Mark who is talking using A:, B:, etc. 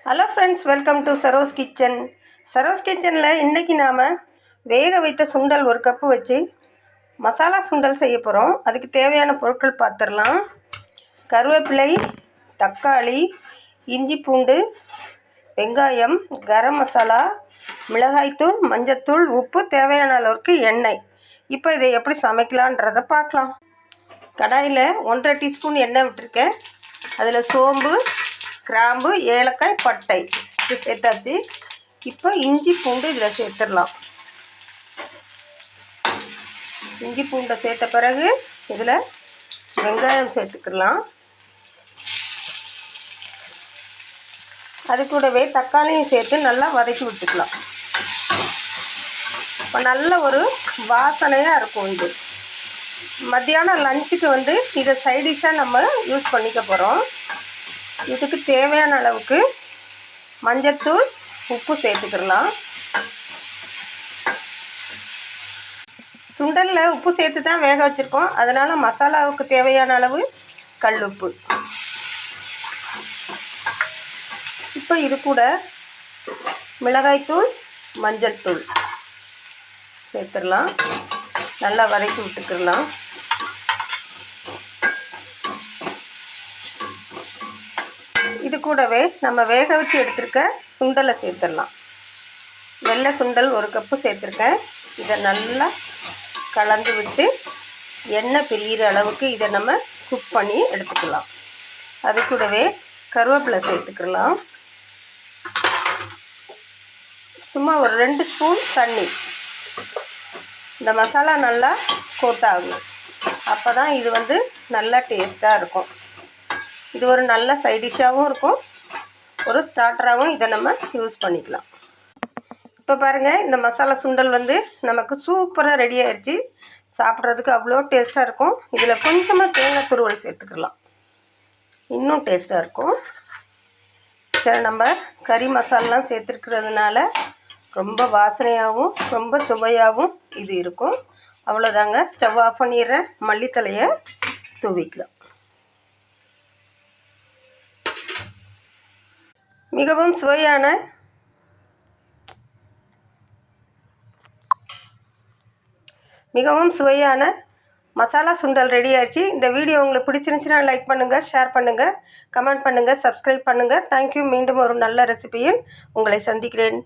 A: Hello friends, welcome to Saro's kitchen. Saro's கிச்சனில் இன்றைக்கி நாம் வேக வைத்த சுண்டல் ஒரு கப்பு வச்சு மசாலா சுண்டல் செய்ய போகிறோம். அதுக்கு தேவையான பொருட்கள் பார்த்துடலாம். கருவேப்பிலை, தக்காளி, இஞ்சி பூண்டு, வெங்காயம், கரம் மசாலா, மிளகாய்த்தூள், மஞ்சத்தூள், உப்பு, தேவையான அளவுக்கு எண்ணெய். இப்போ இதை எப்படி சமைக்கலான்றதை பார்க்கலாம். கடாயில் 1.5 டீஸ்பூன் எண்ணெய் விட்டுருக்கேன். அதில் சோம்பு, கிராம்பு, ஏலக்காய், பட்டை இது சேர்த்தாச்சு. இப்போ இஞ்சி பூண்டு இதில் சேர்த்துடலாம். இஞ்சி பூண்டை சேர்த்த பிறகு இதில் வெங்காயம் சேர்த்துக்கலாம். அது கூடவே தக்காளியும் சேர்த்து நல்லா வதக்கி விட்டுக்கலாம். இப்போ நல்ல ஒரு வாசனையாக இருக்கும். இது மத்தியானம் லஞ்சுக்கு இதை சைடிஷாக நம்ம யூஸ் பண்ணிக்க போகிறோம். இதுக்கு தேவையான அளவுக்கு மஞ்சத்தூள், உப்பு சேர்த்துக்கலாம். சுண்டலில் உப்பு சேர்த்து தான் வேக வச்சுருக்கோம். அதனால் மசாலாவுக்கு தேவையான அளவு கல் உப்பு. இப்போ இது கூட மிளகாய்த்தூள், மஞ்சள் தூள் சேர்த்துடலாம். நல்லா வதக்கி விட்டுக்கலாம். இது கூடவே நம்ம வேக வச்சு எடுத்துருக்க சுண்டலை சேர்த்துடலாம். வெள்ளை சுண்டல் ஒரு கப்பு சேர்த்துருக்கேன். இதை நல்லா கலந்து விட்டு எண்ணெய் பிரிகிற அளவுக்கு இதை நம்ம குக் பண்ணி எடுத்துக்கலாம். அது கூடவே கருவேப்பிலை சேர்த்துக்கலாம். சும்மா ஒரு 2 ஸ்பூன் தண்ணி. இந்த மசாலா நல்லா கோட் ஆகும். அப்போ தான் இது நல்லா டேஸ்ட்டாக இருக்கும். இது ஒரு நல்ல சைடிஷ்ஷாகவும் இருக்கும், ஒரு ஸ்டார்டராகவும் இதை நம்ம யூஸ் பண்ணிக்கலாம். இப்போ பாருங்கள், இந்த மசாலா சுண்டல் நமக்கு சூப்பராக ரெடி ஆயிடுச்சு. சாப்பிட்றதுக்கு அவ்வளோ டேஸ்ட்டாக இருக்கும். இதில் கொஞ்சமாக தேங்காய் துருவல் சேர்த்துக்கலாம், இன்னும் டேஸ்ட்டாக இருக்கும். இதில் நம்ம கறி மசாலாம் சேர்த்துருக்கிறதுனால ரொம்ப வாசனையாகவும் ரொம்ப சுவையாகவும் இது இருக்கும். அவ்வளோதாங்க. ஸ்டவ் ஆஃப் பண்ணிடுறேன். மல்லித்தலையை தூவிக்கலாம். மிகவும் சுவையான மசாலா சுண்டல் ரெடி ஆயிடுச்சு. இந்த வீடியோ உங்களுக்கு பிடிச்சிருந்துச்சுன்னா லைக் பண்ணுங்கள், ஷேர் பண்ணுங்கள், கமெண்ட் பண்ணுங்கள், சப்ஸ்கிரைப் பண்ணுங்கள். தேங்க்யூ. மீண்டும் ஒரு நல்ல ரெசிபியில் உங்களை சந்திக்கிறேன்.